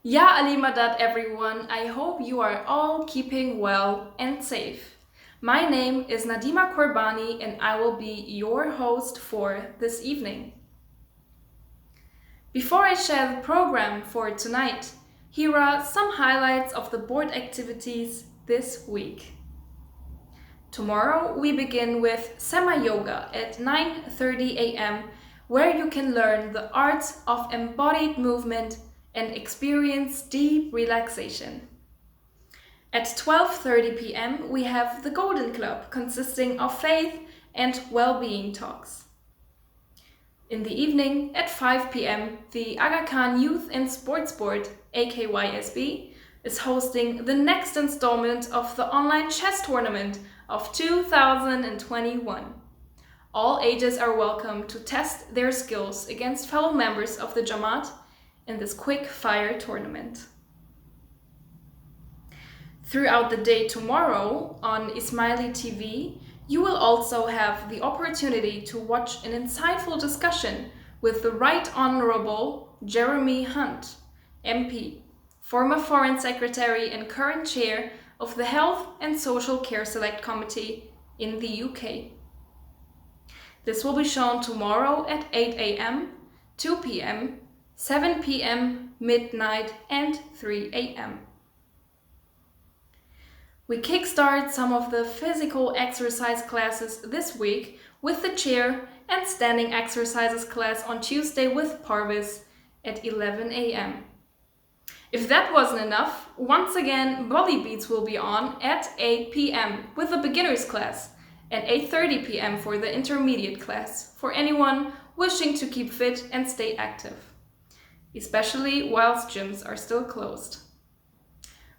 Ya Ali Madad everyone, I hope you are all keeping well and safe. My name is Nadima Korbani and I will be your host for this evening. Before I share the program for tonight, here are some highlights of the board activities this week. Tomorrow we begin with Sema Yoga at 9:30 a.m. where you can learn the arts of embodied movement and experience deep relaxation. At 12:30 p.m. we have the Golden Club consisting of faith and well-being talks. In the evening at 5 p.m. the Aga Khan Youth and Sports Board, AKYSB, is hosting the next installment of the online chess tournament of 2021. All ages are welcome to test their skills against fellow members of the Jamati in this quick fire tournament. Throughout the day tomorrow on Ismaili TV, you will also have the opportunity to watch an insightful discussion with the Right Honourable Jeremy Hunt, MP, former Foreign Secretary and current chair of the Health and Social Care Select Committee in the UK. This will be shown tomorrow at 8 a.m., 2 p.m., 7 p.m., midnight and 3 a.m. We kickstart some of the physical exercise classes this week with the chair and standing exercises class on Tuesday with Parvis at 11 a.m. If that wasn't enough, once again Body Beats will be on at 8 p.m. with the beginners class and 8:30 p.m. for the intermediate class for anyone wishing to keep fit and stay active, especially whilst gyms are still closed.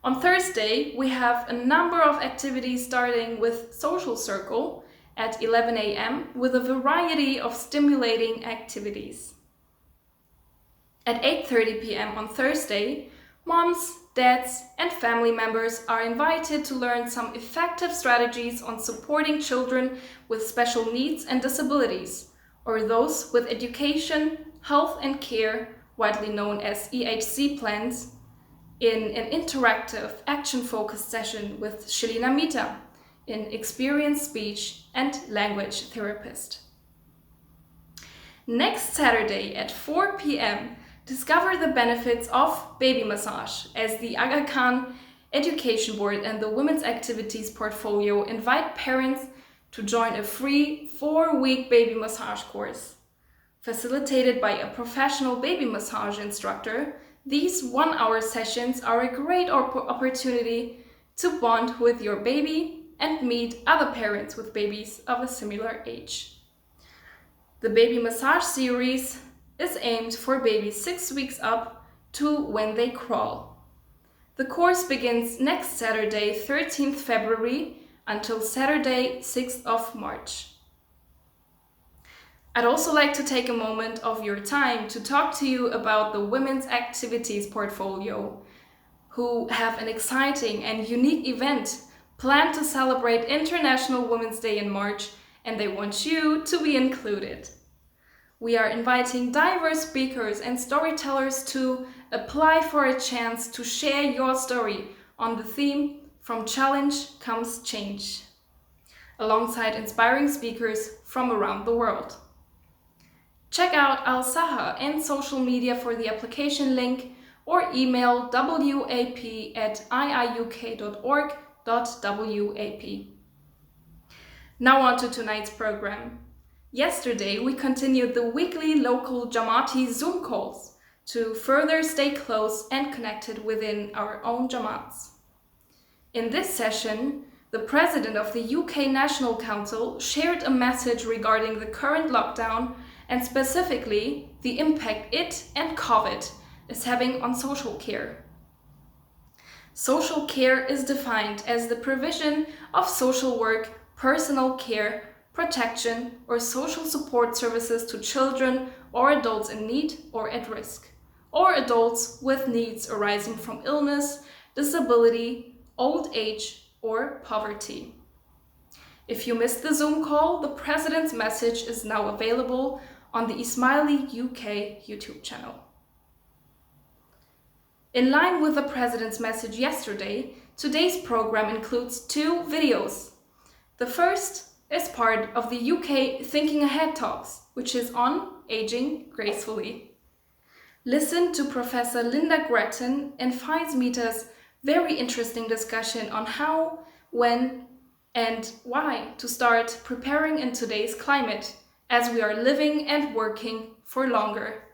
On Thursday, we have a number of activities starting with Social Circle at 11 a.m. with a variety of stimulating activities. At 8:30 p.m. on Thursday, moms, dads, and family members are invited to learn some effective strategies on supporting children with special needs and disabilities, or those with education, health and care, widely known as EHC plans, in an interactive, action-focused session with Shelina Mita, an experienced speech and language therapist. Next Saturday at 4 p.m., discover the benefits of baby massage as the Aga Khan Education Board and the Women's Activities Portfolio invite parents to join a free 4-week baby massage course. Facilitated by a professional baby massage instructor, these 1-hour sessions are a great opportunity to bond with your baby and meet other parents with babies of a similar age. The baby massage series is aimed for babies 6 weeks up to when they crawl. The course begins next Saturday, 13th February until Saturday, 6th of March. I'd also like to take a moment of your time to talk to you about the Women's Activities Portfolio, who have an exciting and unique event planned to celebrate International Women's Day in March, and they want you to be included. We are inviting diverse speakers and storytellers to apply for a chance to share your story on the theme From Challenge Comes Change, alongside inspiring speakers from around the world. Check out Al-Saha and social media for the application link or email wap@iiuk.org.wap. Now on to tonight's program. Yesterday, we continued the weekly local Jamati Zoom calls to further stay close and connected within our own Jamats. In this session, the president of the UK National Council shared a message regarding the current lockdown and specifically the impact it and COVID is having on social care. Social care is defined as the provision of social work, personal care, protection, or social support services to children or adults in need or at risk, or adults with needs arising from illness, disability, old age, or poverty. If you missed the Zoom call, the President's message is now available on the Ismaili UK YouTube channel. In line with the President's message yesterday, today's program includes 2 videos. The first is part of the UK Thinking Ahead talks, which is on aging gracefully. Listen to Professor Lynda Gratton and Meter's very interesting discussion on how, when, and why to start preparing in today's climate, as we are living and working for longer.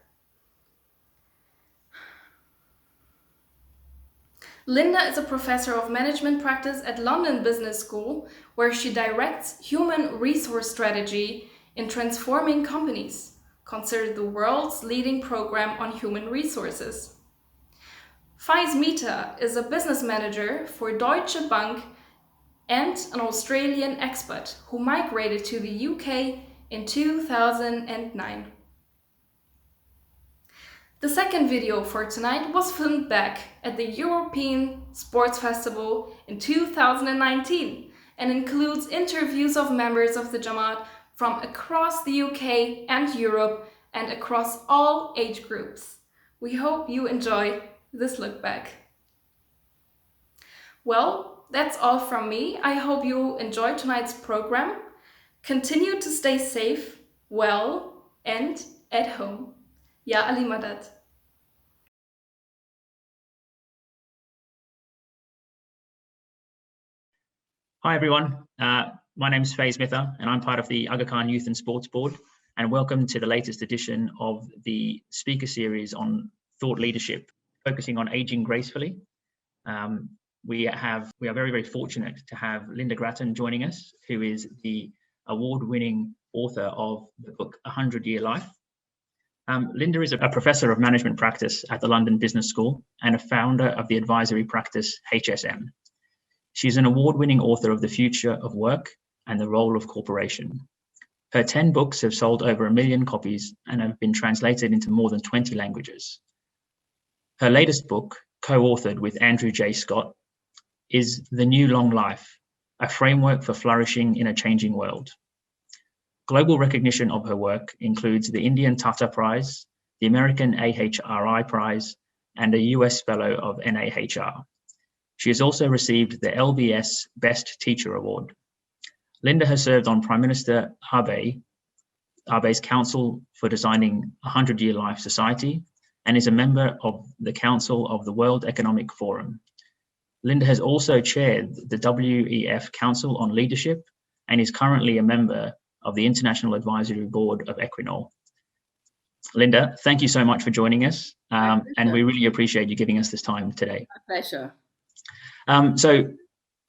Lynda is a professor of management practice at London Business School, where she directs human resource strategy in transforming companies, considered the world's leading program on human resources. Meter is a business manager for Deutsche Bank and an Australian expat who migrated to the UK in 2009. The second video for tonight was filmed back at the European Sports Festival in 2019 and includes interviews of members of the Jamaat from across the UK and Europe and across all age groups. We hope you enjoy this look back. Well, that's all from me. I hope you enjoyed tonight's program. Continue to stay safe, well, and at home. Ya Ali Madad. Hi everyone, my name is Faye Smither and I'm part of the Aga Khan Youth and Sports Board, and welcome to the latest edition of the speaker series on thought leadership, focusing on aging gracefully. We are very, very fortunate to have Lynda Gratton joining us, who is the award-winning author of the book 100-Year Life. Lynda is a professor of management practice at the London Business School and a founder of the advisory practice HSM. She's an award-winning author of The Future of Work and the Role of Corporation. Her 10 books have sold over 1 million copies and have been translated into more than 20 languages. Her latest book, co-authored with Andrew J. Scott, is The New Long Life, a framework for flourishing in a changing world. Global recognition of her work includes the Indian Tata Prize, the American AHRI Prize, and a US Fellow of NAHR. She has also received the LBS Best Teacher Award. Lynda has served on Prime Minister Abe's Council for Designing a 100-Year Life Society and is a member of the Council of the World Economic Forum. Lynda has also chaired the WEF Council on Leadership and is currently a member of the International Advisory Board of Equinor. Lynda, thank you so much for joining us, and we really appreciate you giving us this time today. My pleasure. So,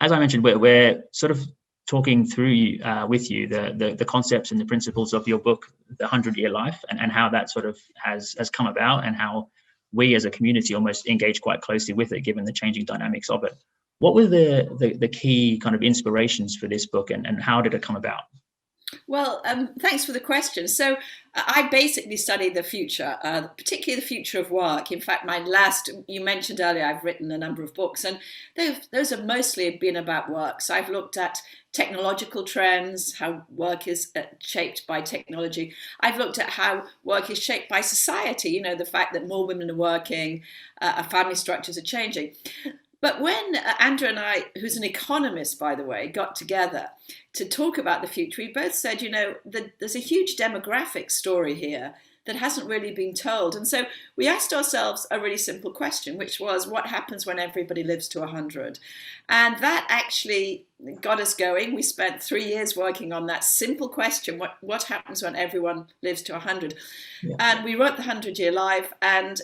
as I mentioned, we're sort of talking through with you the concepts and the principles of your book, The 100-Year Life, and how that sort of has come about, and how we as a community almost engage quite closely with it, given the changing dynamics of it. What were the key kind of inspirations for this book, and how did it come about? Well, thanks for the question. So I basically study the future, particularly the future of work. In fact, you mentioned earlier, I've written a number of books, and those have mostly been about work. So I've looked at technological trends, how work is shaped by technology. I've looked at how work is shaped by society, the fact that more women are working, our family structures are changing. But when Andrew and I, who's an economist, by the way, got together to talk about the future, we both said, there's a huge demographic story here that hasn't really been told. And so we asked ourselves a really simple question, which was, what happens when everybody lives to 100? And that actually got us going. We spent 3 years working on that simple question, what happens when everyone lives to 100? Yeah. And we wrote the 100-Year Life, and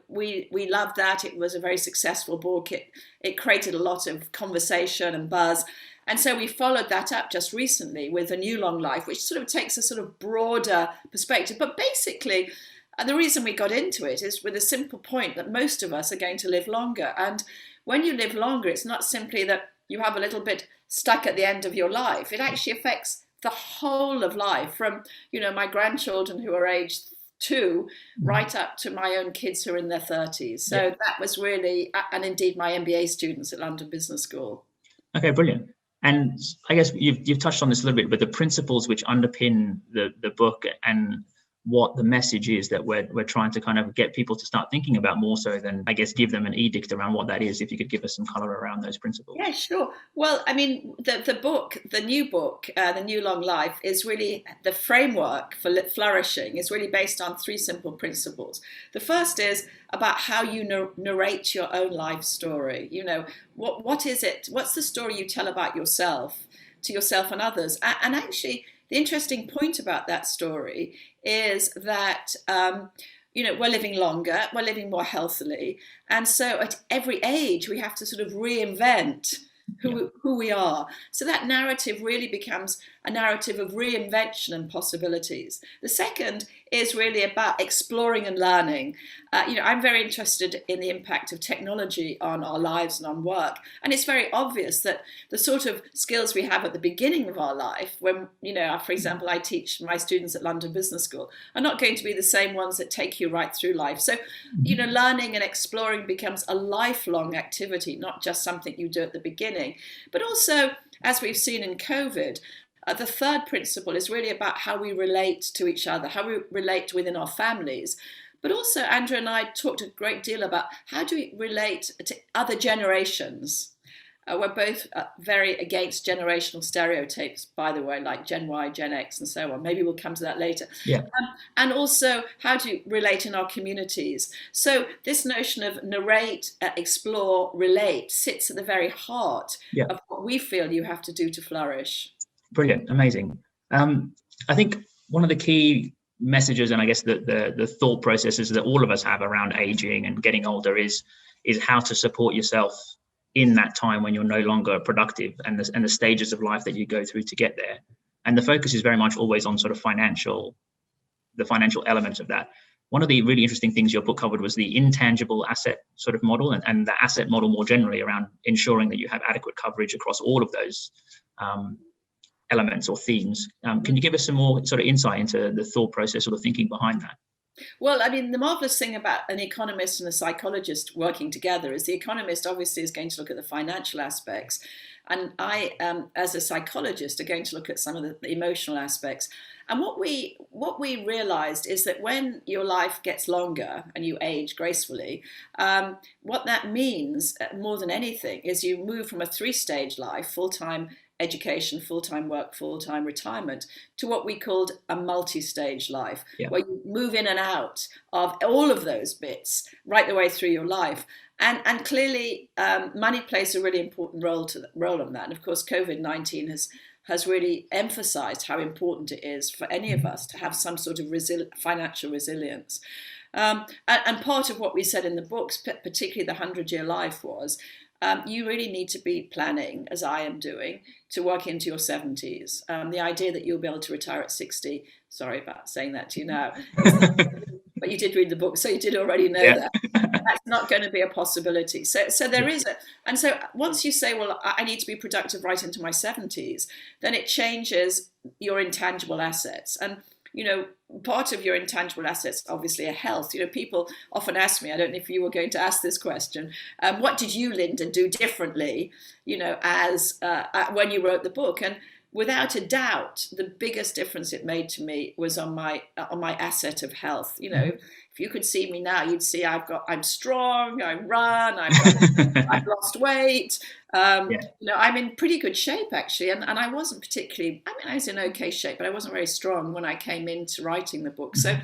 we loved that. It was a very successful book. It created a lot of conversation and buzz. And so we followed that up just recently with A New Long Life, which sort of takes a sort of broader perspective. But basically, the reason we got into it is with a simple point that most of us are going to live longer. And when you live longer, it's not simply that you have a little bit stuck at the end of your life. It actually affects the whole of life, from, my grandchildren who are aged 2 right up to my own kids who are in their 30s. So yeah. That was really, and indeed my MBA students at London Business School. Okay, brilliant. And I guess you've touched on this a little bit, but the principles which underpin the book, and what the message is that we're trying to kind of get people to start thinking about, more so than, I guess, give them an edict around what that is. If you could give us some color around those principles. Yeah, sure. Well, I mean, the new book, The New Long Life, is really the framework for flourishing. Is really based on 3 simple principles. The first is about how you narrate your own life story. You know, what is it? What's the story you tell about yourself to yourself and others? And actually, the interesting point about that story is that, we're living longer, we're living more healthily. And so at every age, we have to sort of reinvent who we are. So that narrative really becomes a narrative of reinvention and possibilities. The second is really about exploring and learning. I'm very interested in the impact of technology on our lives and on work. And it's very obvious that the sort of skills we have at the beginning of our life, when, for example, I teach my students at London Business School, are not going to be the same ones that take you right through life. So, learning and exploring becomes a lifelong activity, not just something you do at the beginning. But also, as we've seen in COVID, the third principle is really about how we relate to each other, how we relate within our families. But also, Andrew and I talked a great deal about how do we relate to other generations. We're both very against generational stereotypes, by the way, like Gen Y, Gen X, and so on. Maybe we'll come to that later. Yeah. And also, how to relate in our communities. So this notion of narrate, explore, relate sits at the very heart of what we feel you have to do to flourish. Brilliant, amazing. I think one of the key messages, and I guess the thought processes that all of us have around aging and getting older is how to support yourself in that time when you're no longer productive, and the stages of life that you go through to get there. And the focus is very much always on sort of the financial elements of that. One of the really interesting things your book covered was the intangible asset sort of model, and the asset model more generally around ensuring that you have adequate coverage across all of those elements or themes. Can you give us some more sort of insight into the thought process or the thinking behind that? Well, I mean, the marvelous thing about an economist and a psychologist working together is the economist obviously is going to look at the financial aspects. And I, as a psychologist, are going to look at some of the emotional aspects. And what we realized is that when your life gets longer and you age gracefully, what that means more than anything is you move from a 3-stage life, full-time education, full-time work, full-time retirement, to what we called a multi-stage life, where you move in and out of all of those bits right the way through your life. And clearly, money plays a really important role in that. And of course, COVID-19 has really emphasized how important it is for any of us to have some sort of financial resilience. And part of what we said in the books, particularly the 100-Year Life, was you really need to be planning, as I am doing, to work into your 70s. The idea that you'll be able to retire at 60, sorry about saying that to you now, but you did read the book, so you did already know that. That's not going to be a possibility. So there is and so once you say, well, I need to be productive right into my 70s, then it changes your intangible assets. And part of your intangible assets, obviously, are health. People often ask me, I don't know if you were going to ask this question, what did you, Lynda, do differently, as when you wrote the book? And without a doubt, the biggest difference it made to me was on my asset of health. If you could see me now, you'd see I'm strong, I run, I've lost weight. I'm in pretty good shape, actually. And I wasn't particularly, I was in okay shape, but I wasn't very strong when I came into writing the book. So,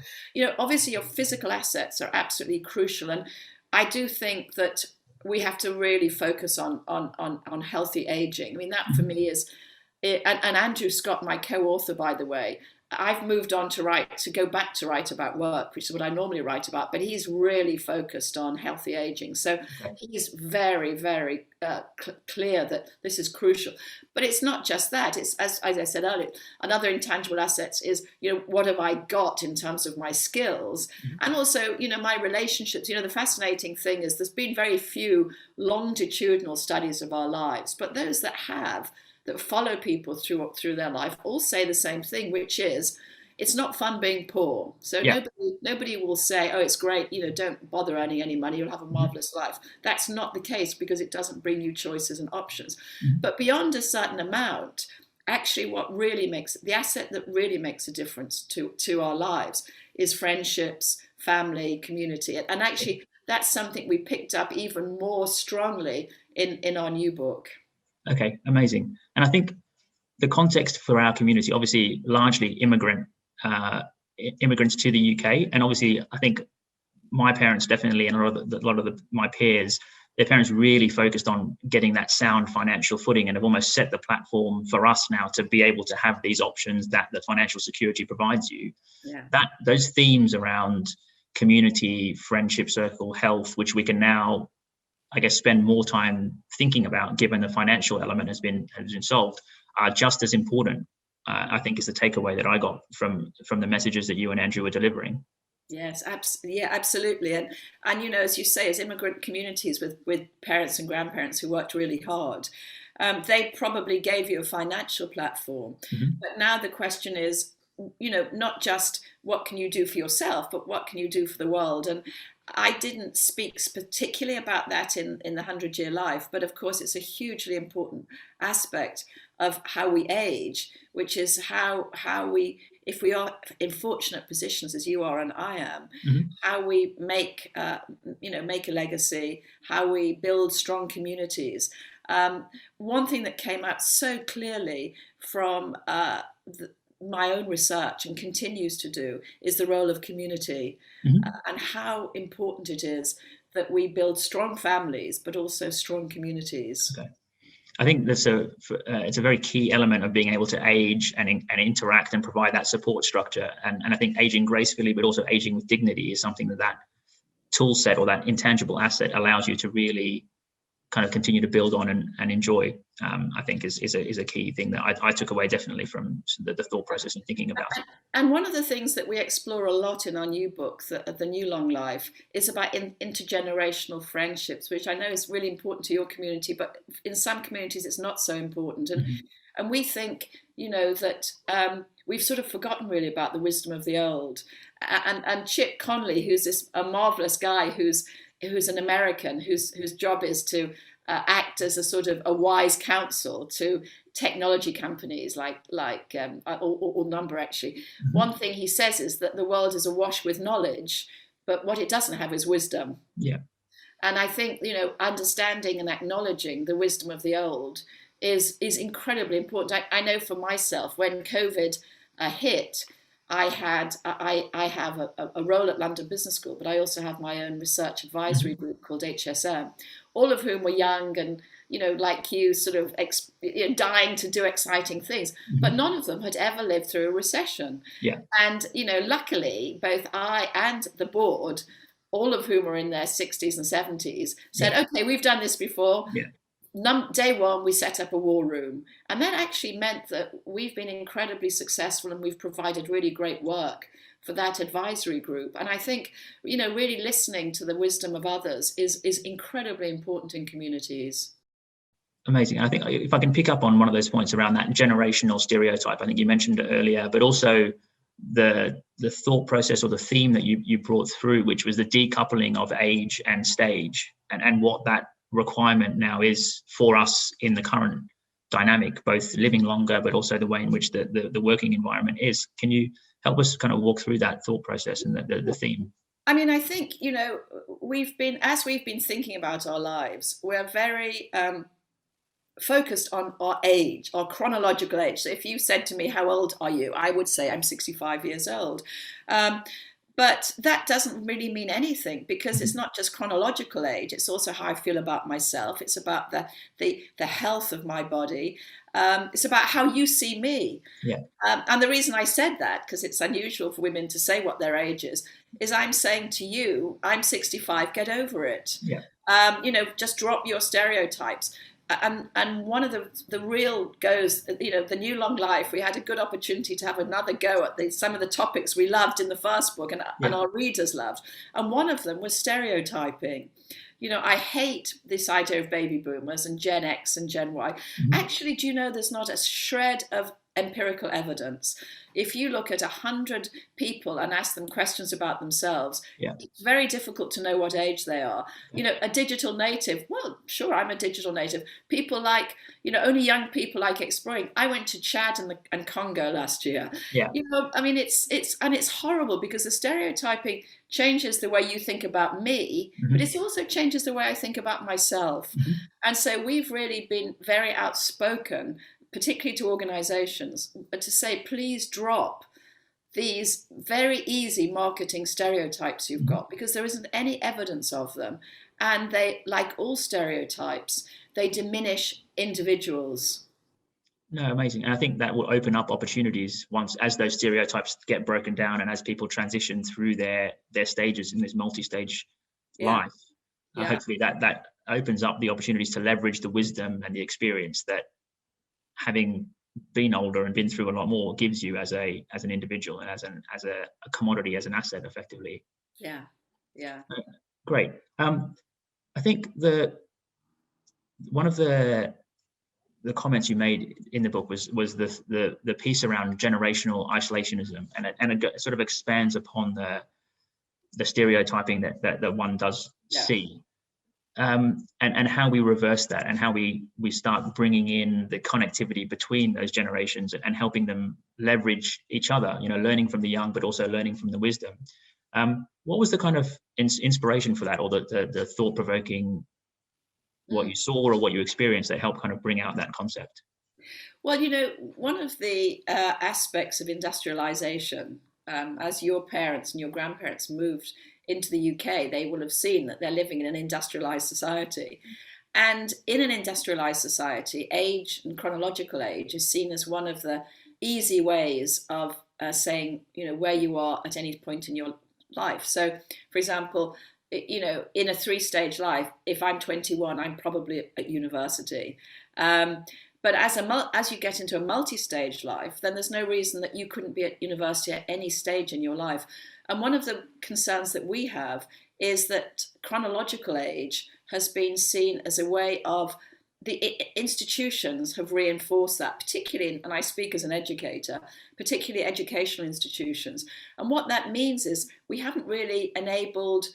obviously your physical assets are absolutely crucial. And I do think that we have to really focus on healthy aging. I mean, that for me is, and Andrew Scott, my co-author, by the way, I've moved on to go back to write about work, which is what I normally write about, but he's really focused on healthy aging. So he's very, very clear that this is crucial. But it's not just that. It's, as I said earlier, another intangible asset is, what have I got in terms of my skills? And also, my relationships. The fascinating thing is there's been very few longitudinal studies of our lives, but those that follow people through their life all say the same thing, which is it's not fun being poor. So nobody will say, oh, it's great, don't bother earning any money, you'll have a marvelous life. That's not the case, because it doesn't bring you choices and options. But beyond a certain amount, actually what really makes the asset that really makes a difference to our lives is friendships, family, community. And actually that's something we picked up even more strongly in our new book. Okay, amazing. And I think the context for our community, obviously largely immigrants to the UK, and obviously I think my parents definitely, and a lot of my peers, their parents really focused on getting that sound financial footing, and have almost set the platform for us now to be able to have these options that the financial security provides you. Yeah. That those themes around community, friendship circle, health, which we can now, I guess, spend more time thinking about, given the financial element has been solved, are just as important. I think is the takeaway that I got from the messages that you and Andrew were delivering. Yes, absolutely. And you know, as you say, as immigrant communities with parents and grandparents who worked really hard, they probably gave you a financial platform. Mm-hmm. But now the question is, you know, not just what can you do for yourself, but what can you do for the world? And I didn't speak particularly about that in the 100-Year Life, but of course it's a hugely important aspect of how we age, which is how we, if we are in fortunate positions as you are and I am, mm-hmm. how we make make a legacy, how we build strong communities. One thing that came out so clearly from my own research and continues to do is the role of community, mm-hmm. And how important it is that we build strong families but also strong communities. Okay. I think that's it's a very key element of being able to age and interact and provide that support structure. And I think aging gracefully, but also aging with dignity, is something that tool set, or that intangible asset, allows you to really kind of continue to build on and enjoy. I think is a key thing that I took away definitely from the thought process and thinking about. And one of the things that we explore a lot in our new book, the New Long Life, is about intergenerational friendships, which I know is really important to your community, but in some communities it's not so important. And mm-hmm. and we think, you know, that we've sort of forgotten really about the wisdom of the old. And Chip Conley, who's a marvelous guy who's an American whose job is to act as a sort of a wise counsel to technology companies or number actually. Mm-hmm. One thing he says is that the world is awash with knowledge, but what it doesn't have is wisdom. Yeah. And I think, you know, understanding and acknowledging the wisdom of the old is incredibly important. I know for myself, when COVID hit, I have a role at London Business School, but I also have my own research advisory mm-hmm. group called HSM, all of whom were young and, you know, like you, sort of dying to do exciting things. Mm-hmm. But none of them had ever lived through a recession. Yeah. And, you know, luckily, both I and the board, all of whom are in their 60s and 70s, said, yeah. okay, we've done this before. Yeah. Day one, we set up a war room. And that actually meant that we've been incredibly successful and we've provided really great work for that advisory group. And I think, you know, really listening to the wisdom of others is incredibly important in communities. Amazing. I think if I can pick up on one of those points around that generational stereotype, I think you mentioned it earlier, but also the thought process or the theme that you brought through, which was the decoupling of age and stage, and what that requirement now is for us in the current dynamic, both living longer, but also the way in which the working environment is. Can you help us kind of walk through that thought process and the theme? I mean, I think, you know, we've been thinking about our lives, we're very focused on our age, our chronological age. So if you said to me, how old are you? I would say I'm 65 years old. But that doesn't really mean anything, because it's not just chronological age, it's also how I feel about myself. It's about the health of my body. It's about how you see me. Yeah. And the reason I said that, because it's unusual for women to say what their age is I'm saying to you, I'm 65, get over it. Yeah. You know, just drop your stereotypes. And one of the real goes, you know, the New Long Life, we had a good opportunity to have another go at some of the topics we loved in the first book and our readers loved. And one of them was stereotyping. You know, I hate this idea of baby boomers and Gen X and Gen Y. Mm-hmm. Actually, do you know there's not a shred of empirical evidence. If you look at 100 people and ask them questions about themselves, it's very difficult to know what age they are. A digital native, well, sure, I'm a digital native. People like, only young people like exploring. I went to Chad and Congo last year. It's horrible because the stereotyping changes the way you think about me, but it also changes the way I think about myself. And so we've really been very outspoken, particularly to organizations, to say, please drop these very easy marketing stereotypes you've got, because there isn't any evidence of them. And they, like all stereotypes, they diminish individuals. No, amazing. And I think that will open up opportunities as those stereotypes get broken down and as people transition through their stages in this multi-stage life. Hopefully that opens up the opportunities to leverage the wisdom and the experience that having been older and been through a lot more gives you as an individual and as a commodity, as an asset, effectively. Great. I think one of the comments you made in the book was the piece around generational isolationism, and it sort of expands upon the stereotyping that one does see. And how we reverse that, and how we start bringing in the connectivity between those generations and helping them leverage each other, learning from the young, but also learning from the wisdom. What was the kind of inspiration for that, or the thought-provoking, what you saw or what you experienced that helped kind of bring out that concept? Well, one of the aspects of industrialization, as your parents and your grandparents moved into the UK, they will have seen that they're living in an industrialized society. And in an industrialized society, age and chronological age is seen as one of the easy ways of saying, where you are at any point in your life. So, for example, in a 3-stage life, if I'm 21, I'm probably at university. But as you get into a multi-stage life, then there's no reason that you couldn't be at university at any stage in your life. And one of the concerns that we have is that chronological age has been seen as a way of, the institutions have reinforced that, particularly, and I speak as an educator, particularly educational institutions. And what that means is we haven't really enabled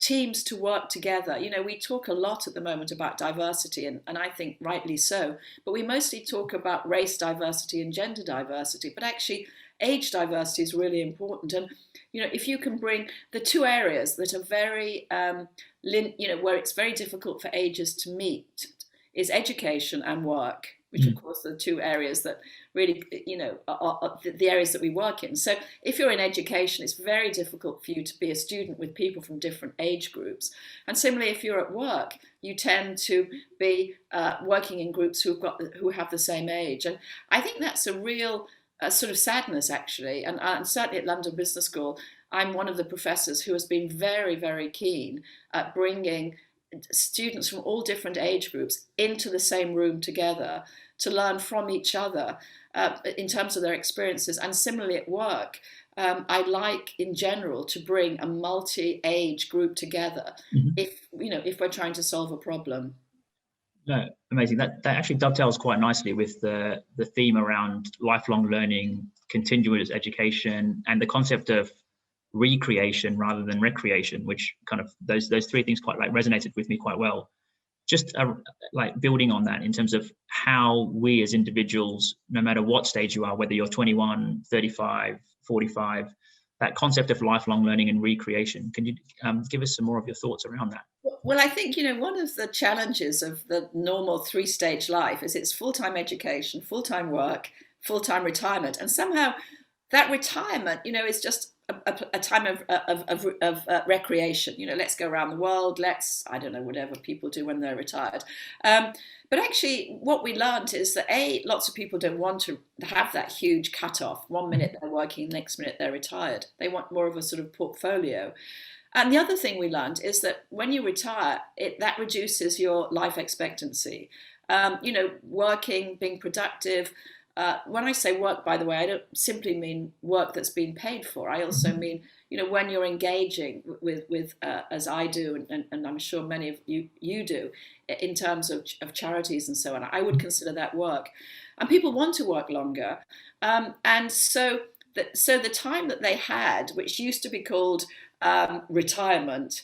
teams to work together. We talk a lot at the moment about diversity, and I think rightly so, but we mostly talk about race diversity and gender diversity, but actually age diversity is really important. And if you can bring the two areas that are very where it's very difficult for ages to meet, is education and work, which of course are the two areas that really, are the areas that we work in. So if you're in education, it's very difficult for you to be a student with people from different age groups. And similarly, if you're at work, you tend to be working in groups who have the same age. And I think that's a real sort of sadness, actually. And certainly at London Business School, I'm one of the professors who has been very, very keen at bringing students from all different age groups into the same room together to learn from each other in terms of their experiences. And similarly at work, I like in general to bring a multi-age group together if we're trying to solve a problem. No, amazing. That actually dovetails quite nicely with the theme around lifelong learning, continuous education, and the concept of recreation rather than recreation, which kind of those three things quite resonated with me quite well. Just building on that in terms of how we as individuals, no matter what stage you are, whether you're 21, 35, 45, that concept of lifelong learning and recreation. Can you give us some more of your thoughts around that? Well, I think, one of the challenges of the normal 3-stage life is it's full-time education, full-time work, full-time retirement. And somehow that retirement, is just a time of recreation. Let's go around the world. I don't know, whatever people do when they're retired. But actually, what we learned is that lots of people don't want to have that huge cutoff. 1 minute they're working, next minute they're retired. They want more of a sort of portfolio. And the other thing we learned is that when you retire, that reduces your life expectancy. Working, being productive, when I say work, by the way, I don't simply mean work that's been paid for. I also mean, when you're engaging with as I do, and I'm sure many of you do, in terms of charities and so on, I would consider that work. And people want to work longer. And so the time that they had, which used to be called retirement,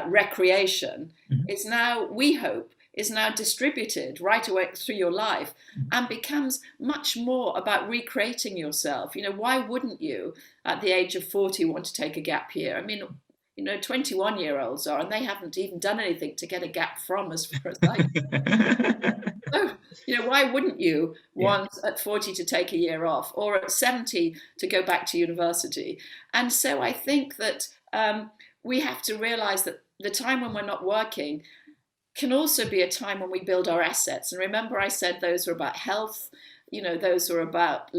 recreation, is now, we hope, is now distributed right away through your life and becomes much more about recreating yourself. Why wouldn't you, at the age of 40, want to take a gap year? I mean, 21-year-olds are, and they haven't even done anything to get a gap from, as far as I so, why wouldn't you want at 40 to take a year off, or at 70 to go back to university? And so I think that we have to realize that the time when we're not working can also be a time when we build our assets. And remember, I said those are about health, those are about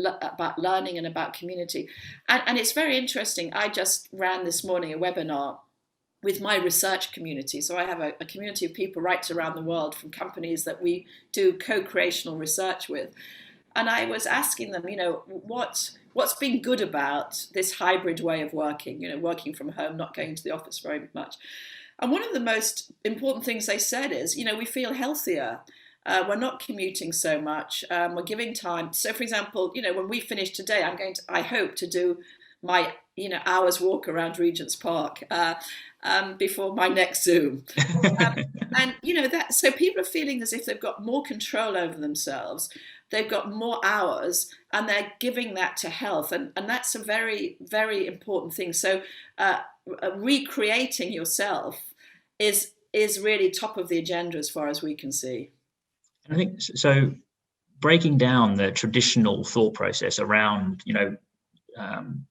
learning and about community. And it's very interesting. I just ran this morning a webinar with my research community. So I have a community of people right around the world from companies that we do co-creational research with. And I was asking them, what's been good about this hybrid way of working, working from home, not going to the office very much. And one of the most important things they said is, we feel healthier. We're not commuting so much. We're giving time. So, for example, when we finish today, I hope to do my, hour's walk around Regent's Park before my next Zoom. And, so people are feeling as if they've got more control over themselves. They've got more hours, and they're giving that to health. And that's a very, very important thing. So recreating yourself is really top of the agenda as far as we can see. I think so. Breaking down the traditional thought process around,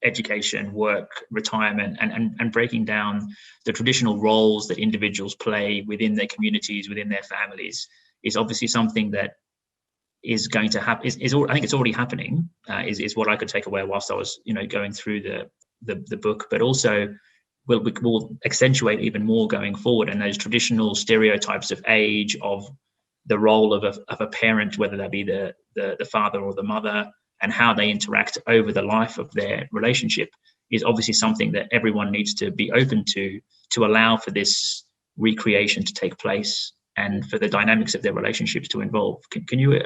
education, work, retirement, and breaking down the traditional roles that individuals play within their communities, within their families, is obviously something that is going to happen. I think it's already happening. Is what I could take away whilst I was, going through the book, but also will accentuate even more going forward. And those traditional stereotypes of age, of the role of a parent, whether that be the father or the mother, and how they interact over the life of their relationship, is obviously something that everyone needs to be open to allow for this recreation to take place and for the dynamics of their relationships to evolve. Can you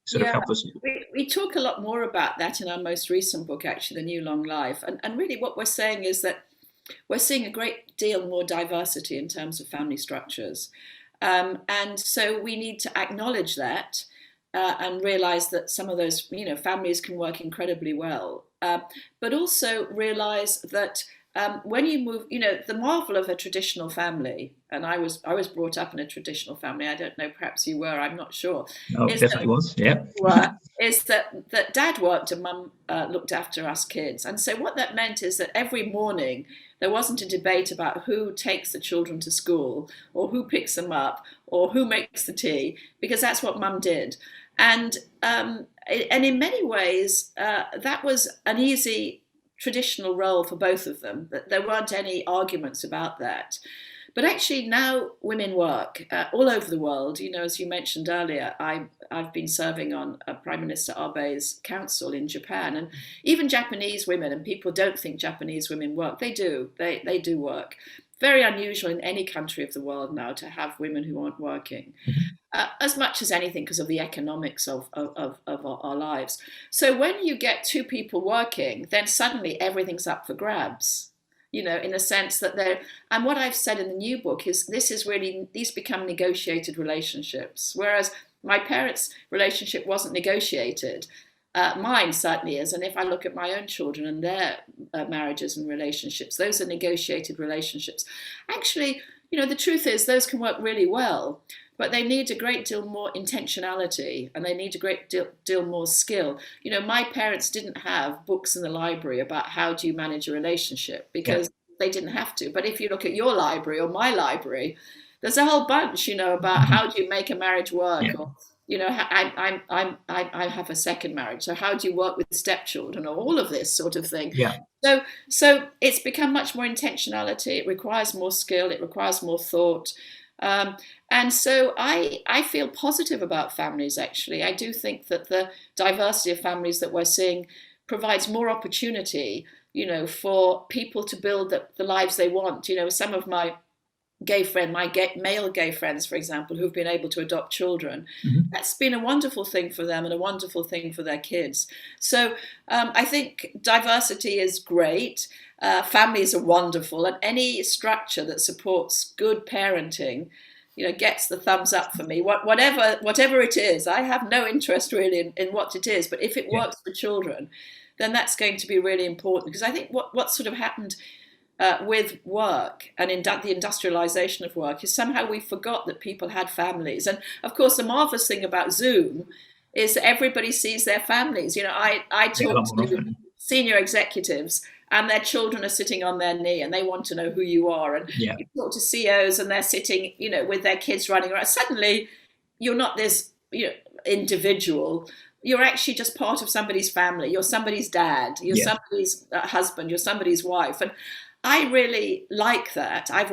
sort of help us? We talk a lot more about that in our most recent book, actually, The New Long Life. And really what we're saying is that we're seeing a great deal more diversity in terms of family structures. And so we need to acknowledge that and realize that some of those, families can work incredibly well. But also realize that when you move, the marvel of a traditional family, and I was brought up in a traditional family. I don't know, perhaps you were, I'm not sure. Oh, definitely was, yeah. Is that dad worked and mum looked after us kids. And so what that meant is that every morning there wasn't a debate about who takes the children to school or who picks them up or who makes the tea, because that's what mum did. And in many ways, that was an easy traditional role for both of them. There weren't any arguments about that. But actually now women work all over the world. As you mentioned earlier, I've been serving on Prime Minister Abe's council in Japan, and even Japanese women, and people don't think Japanese women work. They do. They do work. Very unusual in any country of the world now to have women who aren't working, as much as anything because of the economics of our lives. So when you get two people working, then suddenly everything's up for grabs. In a sense that and what I've said in the new book is these become negotiated relationships. Whereas my parents' relationship wasn't negotiated. Mine certainly is. And if I look at my own children and their marriages and relationships, those are negotiated relationships. Actually, the truth is those can work really well, but they need a great deal more intentionality and they need a great deal more skill. My parents didn't have books in the library about how do you manage a relationship because they didn't have to. But if you look at your library or my library, there's a whole bunch, about how do you make a marriage work or, I have a second marriage. So how do you work with stepchildren or all of this sort of thing? Yeah. So it's become much more intentionality. It requires more skill. It requires more thought. And so I feel positive about families, actually. I do think that the diversity of families that we're seeing provides more opportunity, for people to build the lives they want. Some of my male gay friends, for example, who've been able to adopt children, that's been a wonderful thing for them and a wonderful thing for their kids. So I think diversity is great. Families are wonderful, and any structure that supports good parenting, gets the thumbs up for me. Whatever it is, I have no interest really in what it is, but if it works for children, then that's going to be really important. Because I think what sort of happened with work and the industrialization of work is somehow we forgot that people had families. And of course, the marvelous thing about Zoom is that everybody sees their families. I talk to senior executives and their children are sitting on their knee and they want to know who you are. And you talk to CEOs and they're sitting, with their kids running around. Suddenly, you're not this individual. You're actually just part of somebody's family. You're somebody's dad. You're somebody's husband. You're somebody's wife. And I really like that. I've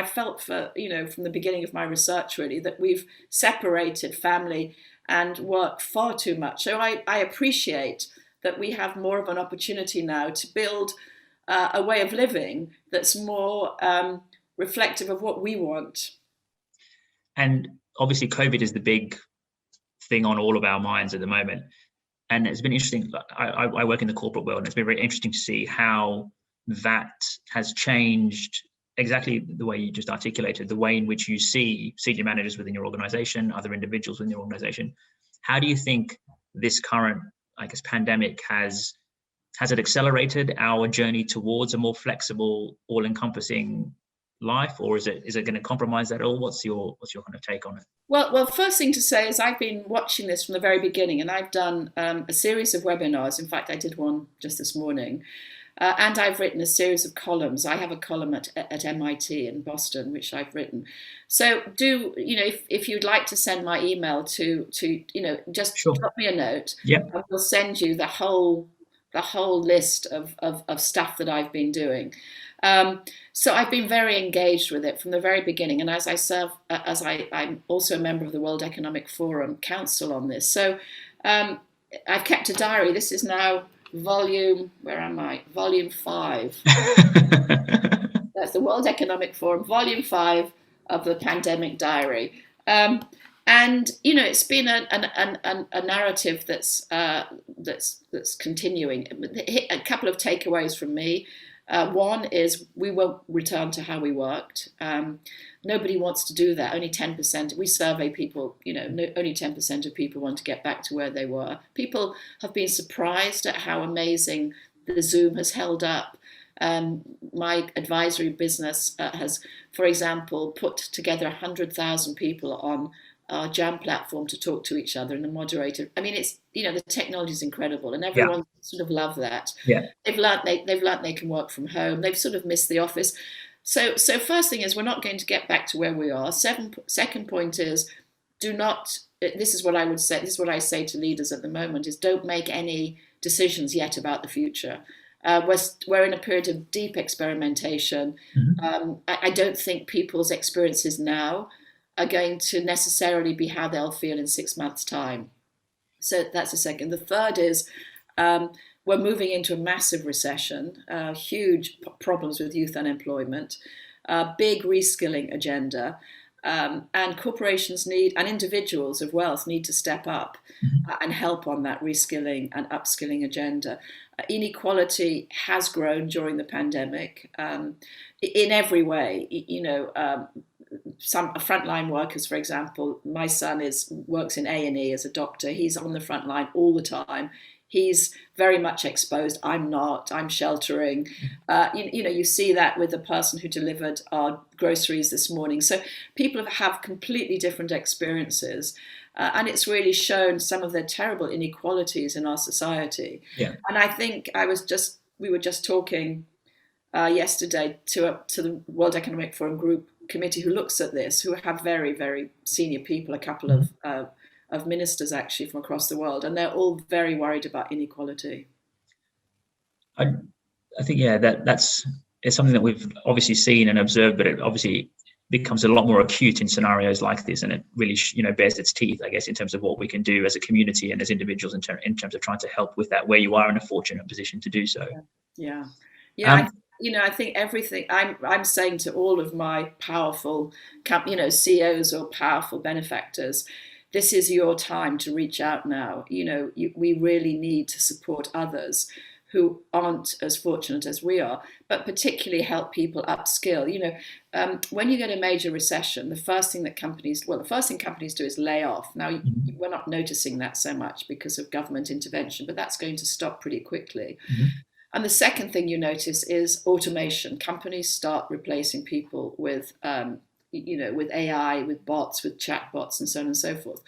felt from the beginning of my research really that we've separated family and work far too much. So I appreciate that we have more of an opportunity now to build a way of living that's more reflective of what we want. And obviously COVID is the big thing on all of our minds at the moment. And it's been interesting. I work in the corporate world, and it's been very interesting to see how that has changed exactly the way you just articulated, the way in which you see senior managers within your organization, other individuals within your organization. How do you think this current, pandemic has it accelerated our journey towards a more flexible, all-encompassing life, or is it going to compromise that at all? What's your kind of take on it? Well, first thing to say is I've been watching this from the very beginning, and I've done a series of webinars. In fact, I did one just this morning. And I've written a series of columns. I have a column at MIT in Boston, which I've written. So if you'd like to send my email to just drop me a note. I will send you the whole list of stuff that I've been doing. So I've been very engaged with it from the very beginning. And as I'm also a member of the World Economic Forum Council on this. So I've kept a diary. This is now Volume 5. That's the World Economic Forum, Volume 5 of the Pandemic Diary. And it's been a narrative that's continuing. A couple of takeaways from me. One is we won't return to how we worked. Nobody wants to do that. Only 10%. We survey people, only 10% of people want to get back to where they were. People have been surprised at how amazing the Zoom has held up. My advisory business has, for example, put together 100,000 people on our Jam platform to talk to each other, and the moderator. I mean, it's the technology is incredible, and everyone sort of love that. They've learnt they can work from home. They've sort of missed the office. So first thing is we're not going to get back to where we are. Second point is do not. This is what I would say. This is what I say to leaders at the moment: is don't make any decisions yet about the future. We're in a period of deep experimentation. I don't think people's experiences now are going to necessarily be how they'll feel in 6 months' time. So that's the second. The third is we're moving into a massive recession, huge problems with youth unemployment, big reskilling agenda, and corporations and individuals of wealth need to step up and help on that reskilling and upskilling agenda. Inequality has grown during the pandemic in every way. Some frontline workers, for example, my son works in A&E as a doctor. He's on the front line all the time. He's very much exposed. I'm not. I'm sheltering. You see that with the person who delivered our groceries this morning. So people have completely different experiences. And it's really shown some of the terrible inequalities in our society. And I think we were just talking yesterday to the World Economic Forum Group committee who looks at this, who have very, very senior people, a couple of ministers actually from across the world, and they're all very worried about inequality. I think that's it's something that we've obviously seen and observed, but it obviously becomes a lot more acute in scenarios like this, and it really bears its teeth, I guess, in terms of what we can do as a community and as individuals in terms of trying to help with that, where you are in a fortunate position to do so. Yeah. I think everything I'm saying to all of my powerful, CEOs or powerful benefactors, this is your time to reach out now. We really need to support others who aren't as fortunate as we are, but particularly help people upskill. When you get a major recession, the first thing companies do is lay off. Now, we're not noticing that so much because of government intervention, but that's going to stop pretty quickly. Mm-hmm. And the second thing you notice is automation. Companies start replacing people with with AI, with bots, with chatbots, and so on and so forth.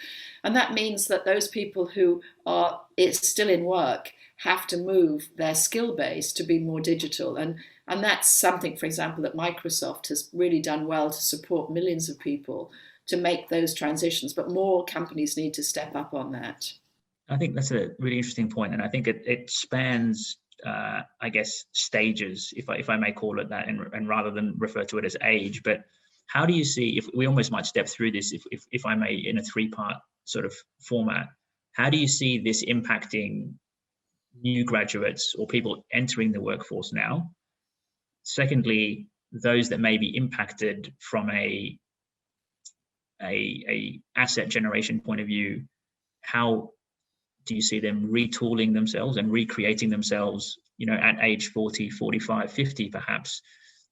And that means that those people who are still in work have to move their skill base to be more digital. And that's something, for example, that Microsoft has really done well to support millions of people to make those transitions. But more companies need to step up on that. I think that's a really interesting point, and I think it spans I guess stages, if I may call it that, and rather than refer to it as age. But how do you see, if we almost might step through this, if I may, in a 3-part sort of format, how do you see this impacting new graduates or people entering the workforce now? Secondly, those that may be impacted from a asset generation point of view, how do you see them retooling themselves and recreating themselves, at age 40, 45, 50 perhaps,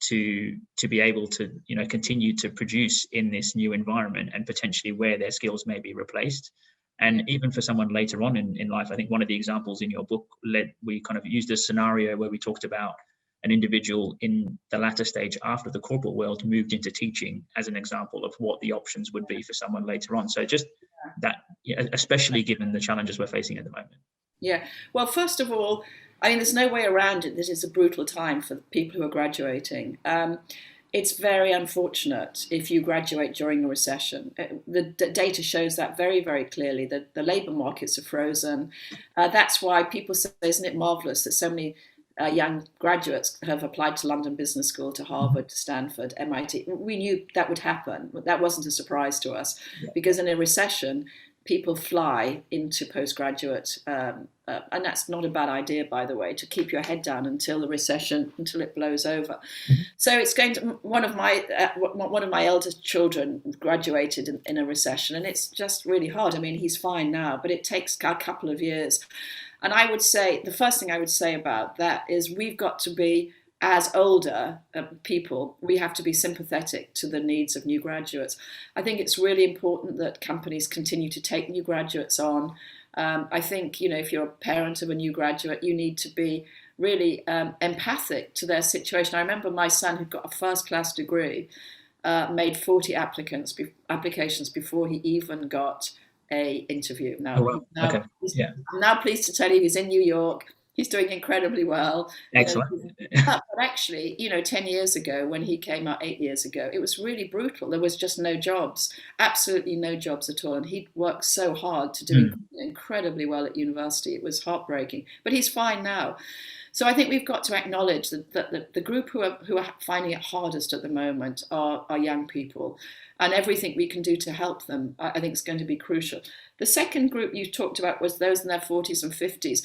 to be able to, continue to produce in this new environment, and potentially where their skills may be replaced? And even for someone later on in life, I think one of the examples in your book, we kind of used a scenario where we talked about an individual in the latter stage after the corporate world moved into teaching as an example of what the options would be for someone later on. So just that, especially given the challenges we're facing at the moment. Yeah. Well, first of all, there's no way around it that it's a brutal time for people who are graduating. It's very unfortunate if you graduate during a recession. The data shows that very, very clearly. The labour markets are frozen. That's why people say, isn't it marvellous that so many young graduates have applied to London Business School, to Harvard, to Stanford, MIT. We knew that would happen, but that wasn't a surprise to us, because in a recession, people fly into postgraduate, and that's not a bad idea, by the way, to keep your head down until it blows over. So it's going to. One of my eldest children graduated in a recession, and it's just really hard. He's fine now, but it takes a couple of years. And I would say, the first thing I would say about that is we've got to be, as older people, we have to be sympathetic to the needs of new graduates. I think it's really important that companies continue to take new graduates on. I think, if you're a parent of a new graduate, you need to be really empathic to their situation. I remember my son, who got a first-class degree, made 40 applications before he even got a interview. I'm now pleased to tell you he's in New York. He's doing incredibly well. Excellent. But actually, 10 years ago, when he came out 8 years ago, it was really brutal. There was just no jobs, absolutely no jobs at all. And he'd worked so hard to do incredibly well at university. It was heartbreaking, but he's fine now. So I think we've got to acknowledge that the group who are finding it hardest at the moment are young people. And everything we can do to help them, I think, is going to be crucial. The second group you talked about was those in their 40s and 50s.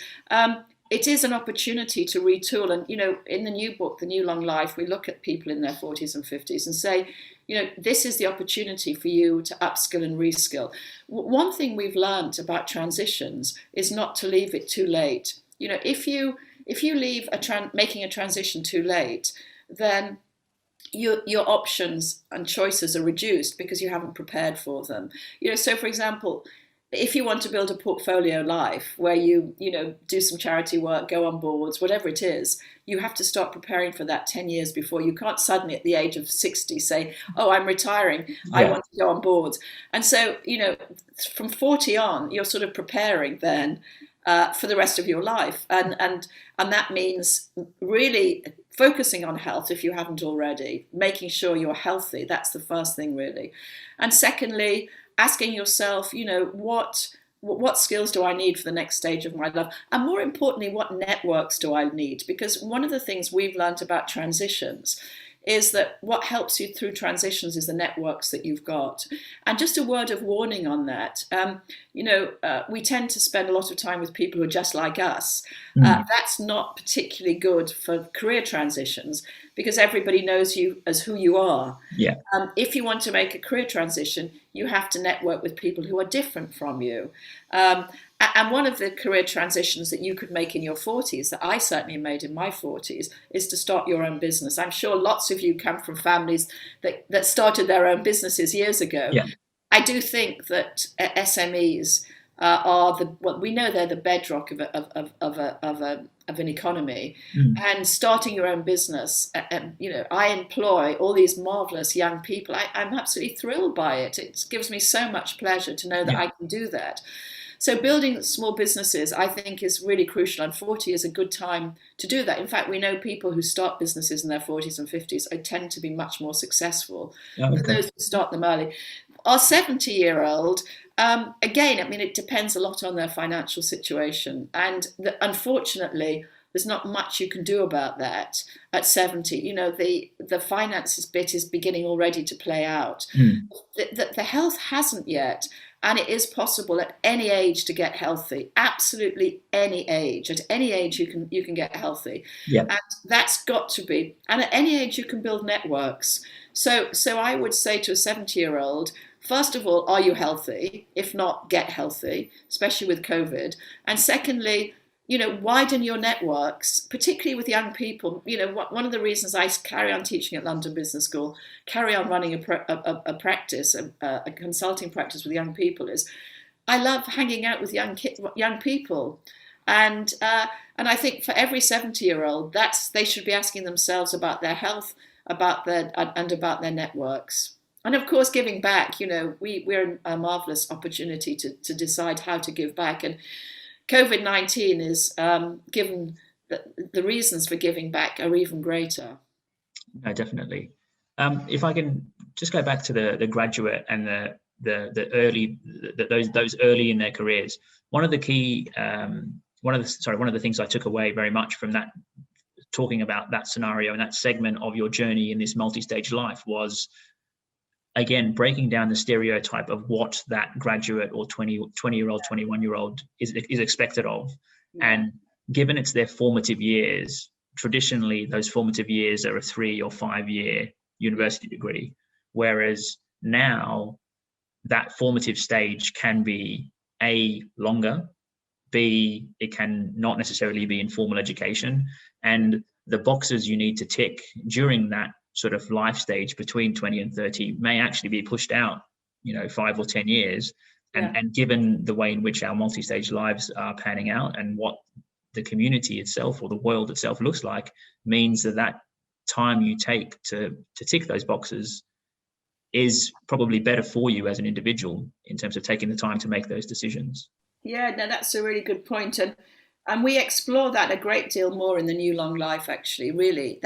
It is an opportunity to retool. And, in the new book, The New Long Life, we look at people in their 40s and 50s and say, this is the opportunity for you to upskill and reskill. One thing we've learned about transitions is not to leave it too late. If you leave making a transition too late, then your options and choices are reduced because you haven't prepared for them. So for example, if you want to build a portfolio life where you do some charity work, go on boards, whatever it is, you have to start preparing for that 10 years before. You can't suddenly at the age of 60 say, oh, I'm retiring, I want to go on boards. And so, from 40 on, you're sort of preparing then for the rest of your life. And that means really focusing on health if you haven't already, making sure you're healthy. That's the first thing, really. And secondly, asking yourself, what skills do I need for the next stage of my life? And more importantly, what networks do I need? Because one of the things we've learned about transitions is that what helps you through transitions is the networks that you've got. And just a word of warning on that. We tend to spend a lot of time with people who are just like us. That's not particularly good for career transitions because everybody knows you as who you are. Yeah. If you want to make a career transition, you have to network with people who are different from you. And one of the career transitions that you could make in your 40s, that I certainly made in my 40s, is to start your own business. I'm sure lots of you come from families that started their own businesses years ago. Yeah. I do think that SMEs we know they're the bedrock of an economy. And starting your own business, I employ all these marvelous young people. I'm absolutely thrilled by it. It gives me so much pleasure to know that I can do that. So building small businesses, I think, is really crucial, and 40 is a good time to do that. In fact, we know people who start businesses in their 40s and 50s tend to be much more successful than those who start them early. Our 70-year-old, again, I mean, it depends a lot on their financial situation. And unfortunately, there's not much you can do about that at 70. The finances bit is beginning already to play out. The health hasn't yet. And it is possible at any age to get healthy. Absolutely any age. At any age you can get healthy. Yeah. And that's got to be. And at any age you can build networks. So I would say to a 70-year-old, first of all, are you healthy? If not, get healthy, especially with COVID. And secondly, widen your networks, particularly with young people. One of the reasons I carry on teaching at London Business School, carry on running a practice, a consulting practice with young people, is I love hanging out with young people. And I think for every 70-year-old, they should be asking themselves about their health, about their networks. And of course, giving back, we're a marvelous opportunity to decide how to give back. And COVID-19 is given the reasons for giving back are even greater. No, definitely. If I can just go back to the graduate and the early, those early in their careers, one of the things I took away very much from that, talking about that scenario and that segment of your journey in this multi-stage life, was again breaking down the stereotype of what that graduate or 20-year-old, 21-year-old is expected of. And given it's their formative years, traditionally those formative years are a 3 or 5 year university degree, whereas now that formative stage can be A, longer, B, it can not necessarily be in formal education, and the boxes you need to tick during that sort of life stage between 20 and 30 may actually be pushed out, 5 or 10 years. And given the way in which our multi-stage lives are panning out and what the community itself or the world itself looks like, means that time you take to tick those boxes is probably better for you as an individual in terms of taking the time to make those decisions. Yeah, no, that's a really good point. And we explore that a great deal more in the New Long Life, actually, really.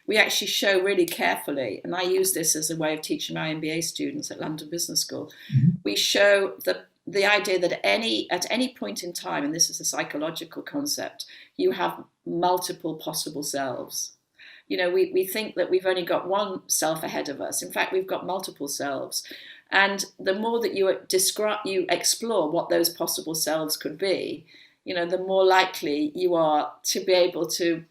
We actually show really carefully, and I use this as a way of teaching my MBA students at London Business School. We show the idea that at any point in time, and this is a psychological concept, you have multiple possible selves. We think that we've only got one self ahead of us. In fact, we've got multiple selves. And the more that you explore what those possible selves could be, the more likely you are to be able to,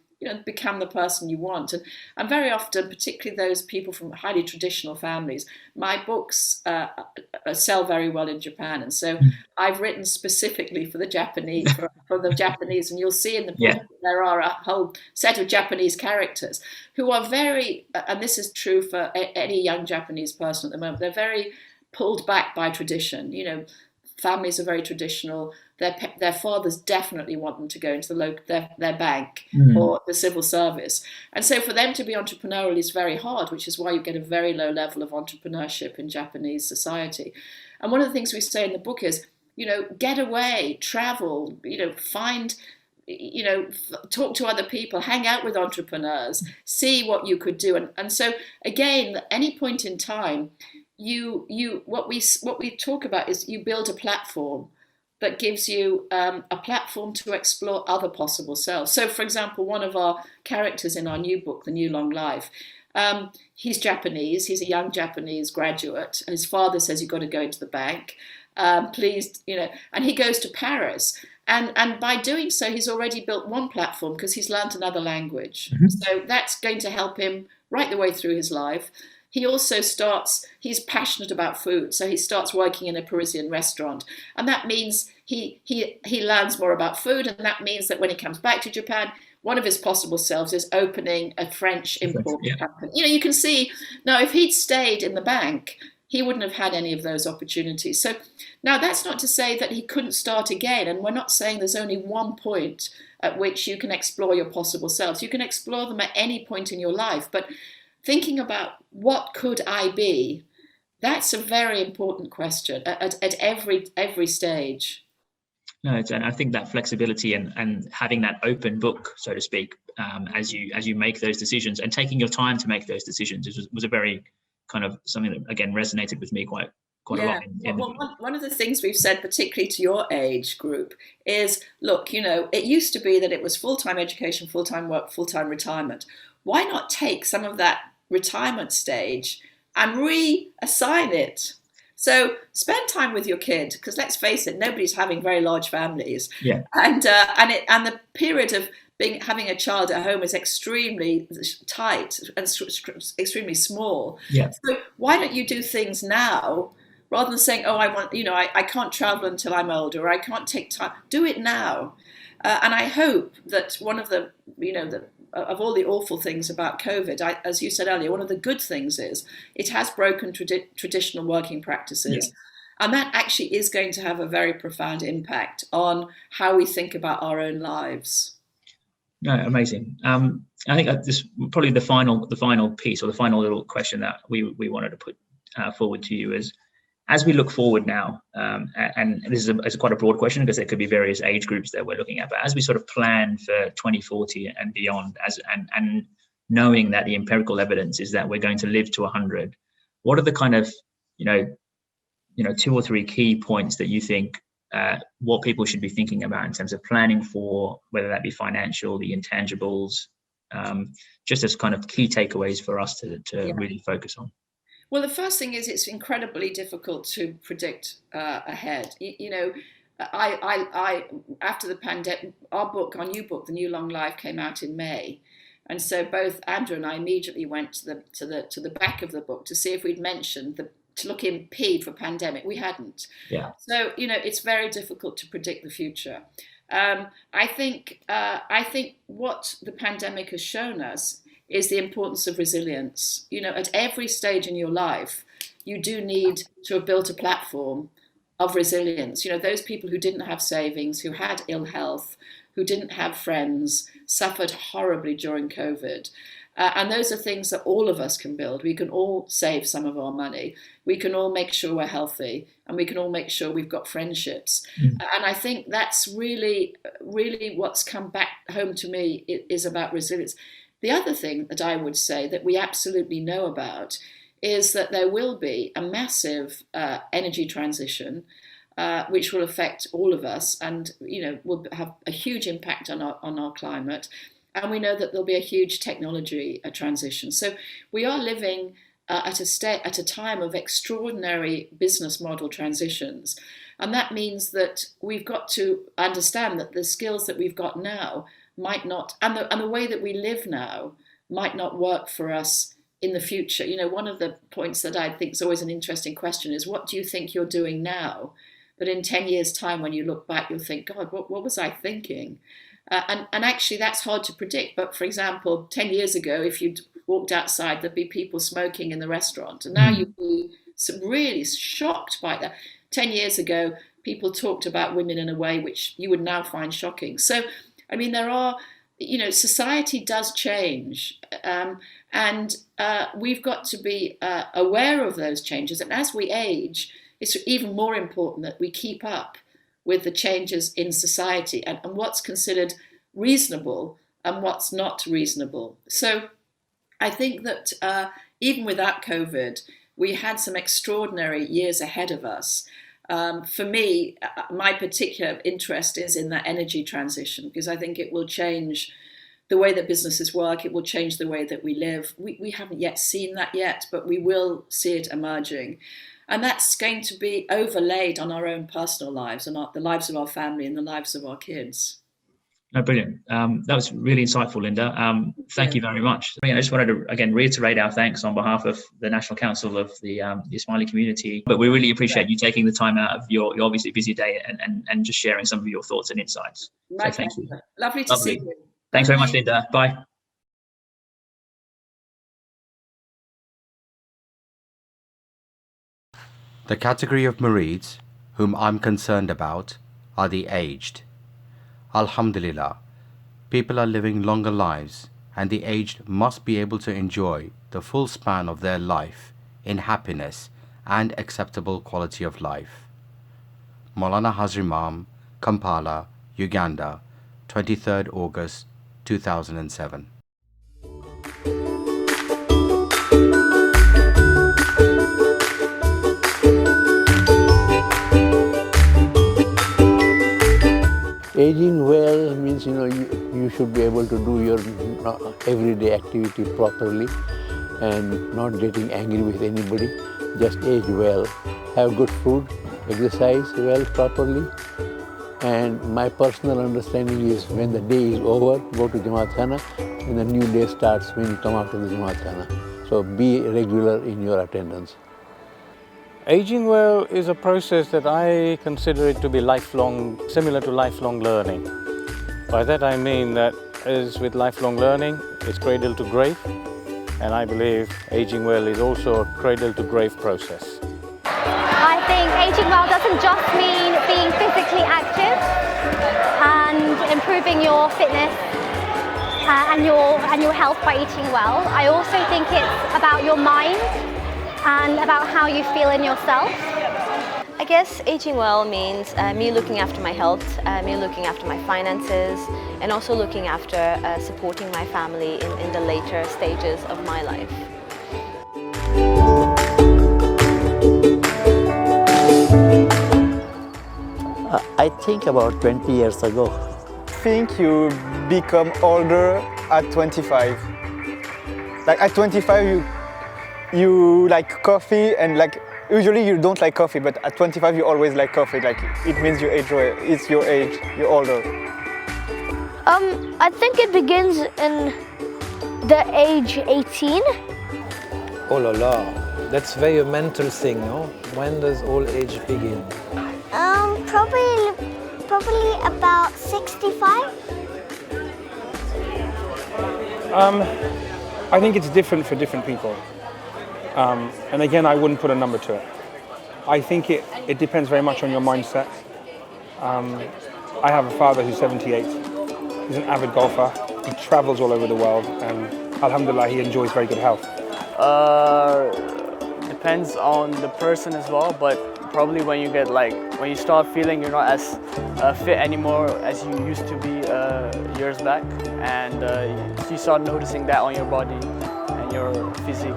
become the person you want. And very often, particularly those people from highly traditional families, my books sell very well in Japan. And so I've written specifically for the Japanese, for the Japanese. And you'll see in the book there are a whole set of Japanese characters who are very, and this is true for any young Japanese person at the moment, they're very pulled back by tradition. Families are very traditional. Their fathers definitely want them to go into their bank or the civil service. And so for them to be entrepreneurial is very hard, which is why you get a very low level of entrepreneurship in Japanese society. And one of the things we say in the book is, get away, travel, find, talk to other people, hang out with entrepreneurs, see what you could do. And so again, at any point in time, what we talk about is you build a platform that gives you a platform to explore other possible selves. So, for example, one of our characters in our new book, The New Long Life, He's Japanese. He's a young Japanese graduate. His father says, you've got to go to the bank. Please, and he goes to Paris. And by doing so, he's already built one platform because he's learned another language. Mm-hmm. So that's going to help him right the way through his life. He also he's passionate about food. So he starts working in a Parisian restaurant. And that means he learns more about food. And that means that when he comes back to Japan, one of his possible selves is opening a French import company. You can see now if he'd stayed in the bank, he wouldn't have had any of those opportunities. So now that's not to say that he couldn't start again. And we're not saying there's only one point at which you can explore your possible selves. You can explore them at any point in your life. But thinking about what could I be, that's a very important question at every stage. No, and I think that flexibility and having that open book, so to speak, as you make those decisions and taking your time to make those decisions was a very kind of something that again resonated with me quite a lot. One of the things we've said, particularly to your age group, is look, it used to be that it was full-time education, full-time work, full-time retirement. Why not take some of that retirement stage and reassign it? So spend time with your kid, because let's face it, nobody's having very large families. Yeah. And the period of having a child at home is extremely tight and extremely small. Yeah. So why don't you do things now rather than saying, oh, I can't travel until I'm older, or I can't take time. Do it now. And I hope that one of the, of all the awful things about COVID, as you said earlier, one of the good things is it has broken traditional working practices. Yeah. And that actually is going to have a very profound impact on how we think about our own lives. No, amazing. I think this probably the final piece, or the final little question that we wanted to put forward to you is, as we look forward now, and this is quite a broad question because there could be various age groups that we're looking at, but as we sort of plan for 2040 and beyond, and knowing that the empirical evidence is that we're going to live to 100, what are the kind of 2 or 3 key points that you think what people should be thinking about in terms of planning for, whether that be financial, the intangibles, just as kind of key takeaways for us to really focus on? Well, the first thing is it's incredibly difficult to predict ahead. I after the pandemic, our new book, The New Long Life, came out in May, and so both Andrew and I immediately went to the back of the book to see if we'd mentioned to look in P for pandemic. We hadn't. Yeah. So it's very difficult to predict the future. I think what the pandemic has shown us is the importance of resilience. At every stage in your life, you do need to have built a platform of resilience. Those people who didn't have savings, who had ill health, who didn't have friends, suffered horribly during COVID. And those are things that all of us can build. We can all save some of our money. We can all make sure we're healthy, and we can all make sure we've got friendships. And I think that's really, really what's come back home to me is about resilience. The other thing that I would say that we absolutely know about is that there will be a massive energy transition, which will affect all of us, and will have a huge impact on our climate. And we know that there'll be a huge technology transition. So we are living at a time of extraordinary business model transitions, and that means that we've got to understand that the skills that we've got now might not, and the way that we live now might not work for us in the future. One of the points that I think is always an interesting question is, what do you think you're doing now? But in 10 years' time, when you look back, you'll think, God, what was I thinking? And actually, that's hard to predict. But for example, 10 years ago, if you'd walked outside, there'd be people smoking in the restaurant. And now you'd be really shocked by that. 10 years ago, people talked about women in a way which you would now find shocking. So, I mean, there are, society does change. And we've got to be aware of those changes. And as we age, it's even more important that we keep up with the changes in society and what's considered reasonable and what's not reasonable. So I think that even without COVID, we had some extraordinary years ahead of us. For me, my particular interest is in that energy transition, because I think it will change the way that businesses work. It will change the way that we live. We haven't yet seen that yet, but we will see it emerging. And that's going to be overlaid on our own personal lives and the lives of our family and the lives of our kids. No, brilliant. That was really insightful, Lynda. Thank you very much. I just wanted to, again, reiterate our thanks on behalf of the National Council of the Ismaili community. But we really appreciate you taking the time out of your obviously busy day and just sharing some of your thoughts and insights. So thank you. Lovely to see you. Thanks very much, Lynda. Bye. The category of Marids whom I'm concerned about are the aged. Alhamdulillah, people are living longer lives, and the aged must be able to enjoy the full span of their life in happiness and acceptable quality of life. Maulana Hazrimam, Kampala, Uganda, 23rd August 2007. Aging well means, you should be able to do your everyday activity properly and not getting angry with anybody. Just age well, have good food, exercise well properly. And my personal understanding is when the day is over, go to Jamaat Khana and the new day starts when you come out of the Jamaat Khana. So be regular in your attendance. Aging well is a process that I consider it to be lifelong, similar to lifelong learning. By that I mean that as with lifelong learning, it's cradle to grave, and I believe aging well is also a cradle to grave process. I think aging well doesn't just mean being physically active and improving your fitness and your health by eating well. I also think it's about your mind and about how you feel in yourself. I guess aging well means me looking after my health, me looking after my finances, and also looking after supporting my family in the later stages of my life. I think about 20 years ago. I think you become older at 25. Like at 25 you like coffee, and like usually you don't like coffee, but at 25 you always like coffee. Like it means you age well. It's your age, you're older. I think it begins in the age 18. Oh la la, that's very a mental thing, no? When does old age begin? Probably about 65. I think it's different for different people. And again, I wouldn't put a number to it. I think it depends very much on your mindset. I have a father who's 78. He's an avid golfer. He travels all over the world, and alhamdulillah, he enjoys very good health. Depends on the person as well, but probably when you start feeling you're not as fit anymore as you used to be years back, and you start noticing that on your body and your physique.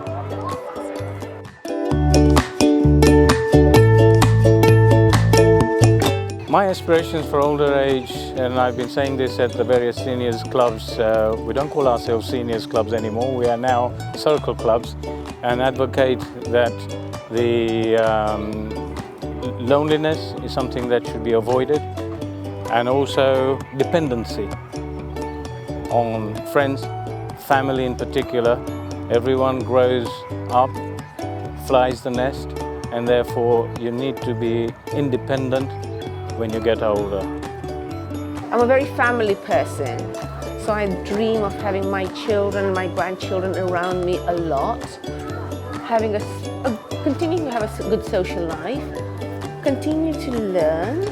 My aspirations for older age, and I've been saying this at the various seniors clubs, we don't call ourselves seniors clubs anymore, we are now circle clubs, and advocate that the loneliness is something that should be avoided, and also dependency on friends, family in particular. Everyone grows up, flies the nest, and therefore you need to be independent when you get older. I'm a very family person, so I dream of having my children, my grandchildren around me a lot, having continuing to have a good social life, continue to learn,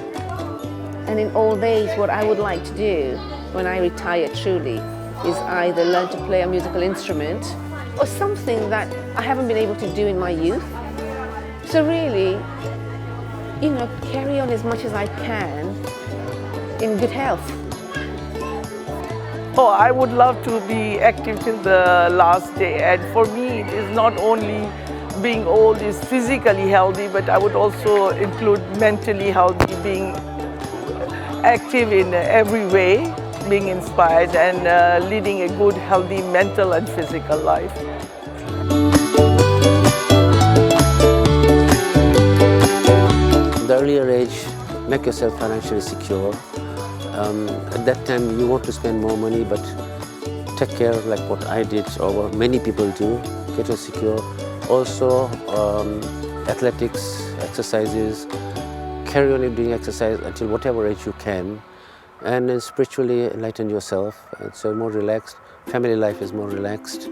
and in old age what I would like to do when I retire truly is either learn to play a musical instrument or something that I haven't been able to do in my youth. So really, carry on as much as I can in good health. Oh, I would love to be active till the last day, and for me it is not only being old is physically healthy, but I would also include mentally healthy, being active in every way, being inspired and leading a good, healthy mental and physical life. The earlier age, make yourself financially secure. At that time, you want to spend more money, but take care, like what I did or what many people do, get yourself secure. Also, athletics, exercises, carry on doing exercise until whatever age you can, and then spiritually enlighten yourself. So more relaxed, family life is more relaxed.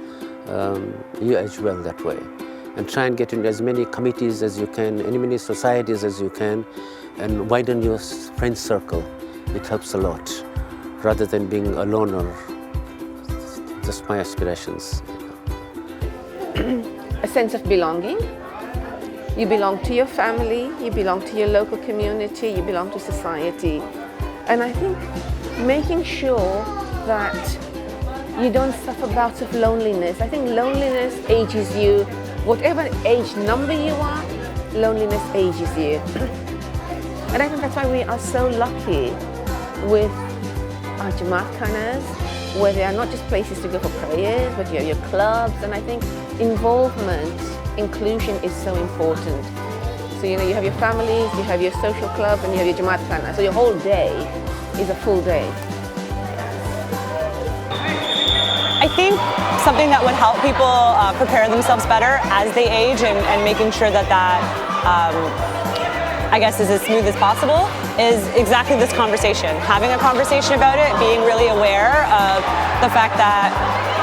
You age well that way. And try and get into as many committees as you can, as many societies as you can, and widen your friend circle. It helps a lot, rather than being a loner. Just my aspirations. A sense of belonging. You belong to your family, you belong to your local community, you belong to society. And I think making sure that you don't suffer bouts of loneliness. I think loneliness ages you. Whatever age number you are, loneliness ages you. And I think that's why we are so lucky with our Jamati, where they are not just places to go for prayers, but you have your clubs. And I think involvement, inclusion is so important. So you have your families, you have your social club, and you have your Jamati. So your whole day is a full day. I think something that would help people prepare themselves better as they age and making sure that I guess is as smooth as possible is exactly this conversation. Having a conversation about it, being really aware of the fact that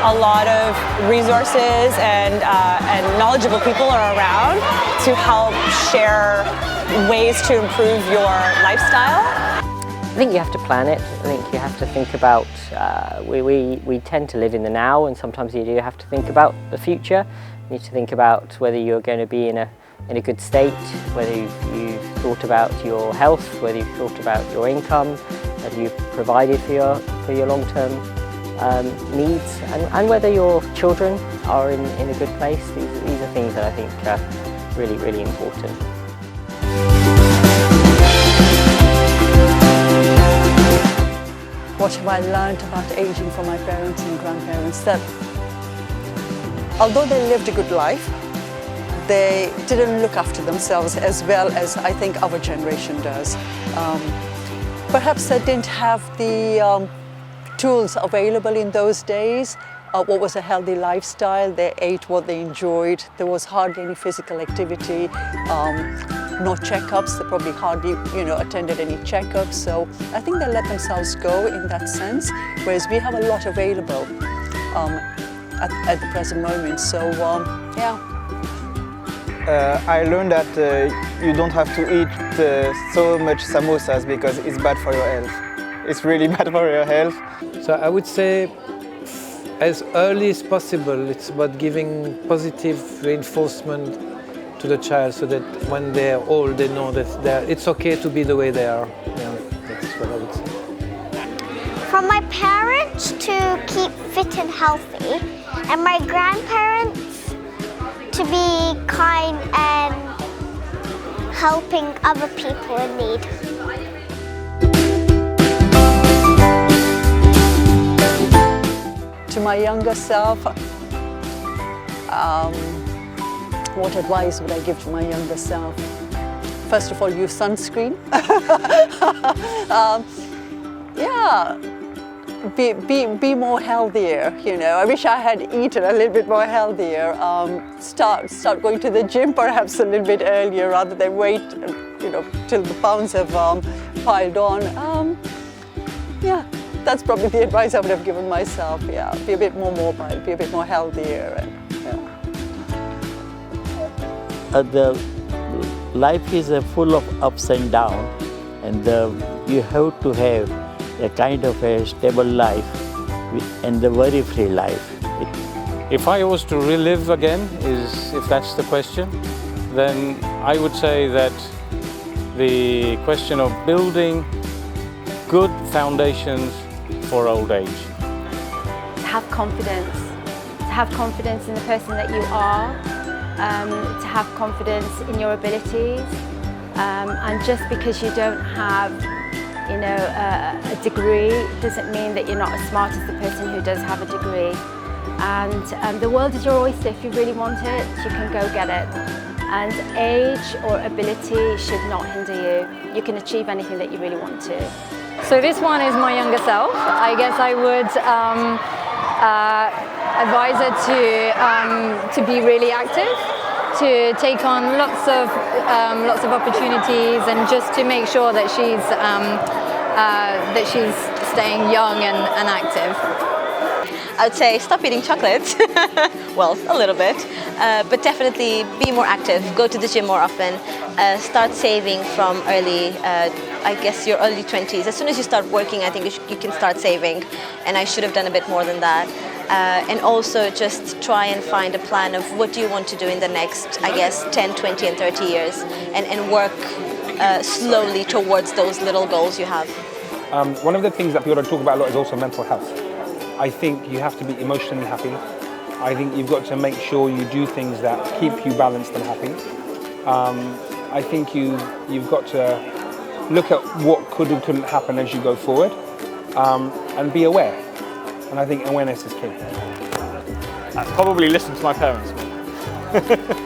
a lot of resources and knowledgeable people are around to help share ways to improve your lifestyle. I think you have to plan it. I think you have to think about, we tend to live in the now, and sometimes you do have to think about the future. You need to think about whether you're going to be in a good state, whether you've thought about your health, whether you've thought about your income, whether you've provided for your long-term needs, and whether your children are in a good place. These are things that I think are really, really important. What have I learned about aging from my parents and grandparents? That although they lived a good life, they didn't look after themselves as well as I think our generation does. Perhaps they didn't have the tools available in those days. What was a healthy lifestyle? They ate what they enjoyed. There was hardly any physical activity. No checkups, they probably hardly, attended any checkups. So I think they let themselves go in that sense, whereas we have a lot available at the present moment. So yeah. I learned that you don't have to eat so much samosas because it's bad for your health. It's really bad for your health. So I would say as early as possible, it's about giving positive reinforcement to the child so that when they're old, they know that it's okay to be the way they are. Yeah, that's what I would say. From my parents to keep fit and healthy, and my grandparents to be kind and helping other people in need. To my younger self, what advice would I give to my younger self? First of all, use sunscreen. Yeah, be more healthier. I wish I had eaten a little bit more healthier. Start going to the gym perhaps a little bit earlier rather than wait, till the pounds have piled on. Yeah. That's probably the advice I would have given myself. Yeah, be a bit more mobile, be a bit more healthier. The life is full of ups and downs, and you have to have a kind of a stable life and a worry-free life. If I was to relive again, if that's the question, then I would say that the question of building good foundations for old age. To have confidence in the person that you are, to have confidence in your abilities, and just because you don't have a degree doesn't mean that you're not as smart as the person who does have a degree. And the world is your oyster. If you really want it, you can go get it. And age or ability should not hinder you. You can achieve anything that you really want to. So this one is my younger self. I guess I would advise her to be really active, to take on lots of opportunities, and just to make sure that she's staying young and active. I would say stop eating chocolate. Well, a little bit, but definitely be more active. Go to the gym more often. Start saving from early, I guess your early 20s. As soon as you start working, I think you can start saving, and I should have done a bit more than that. And also just try and find a plan of what do you want to do in the next, I guess, 10, 20 and 30 years, and work slowly towards those little goals you have. One of the things that people don't talk about a lot is also mental health. I think you have to be emotionally happy. I think you've got to make sure you do things that keep you balanced and happy. I think you've got to look at what could and couldn't happen as you go forward, and be aware. And I think awareness is key. I'd probably listen to my parents more.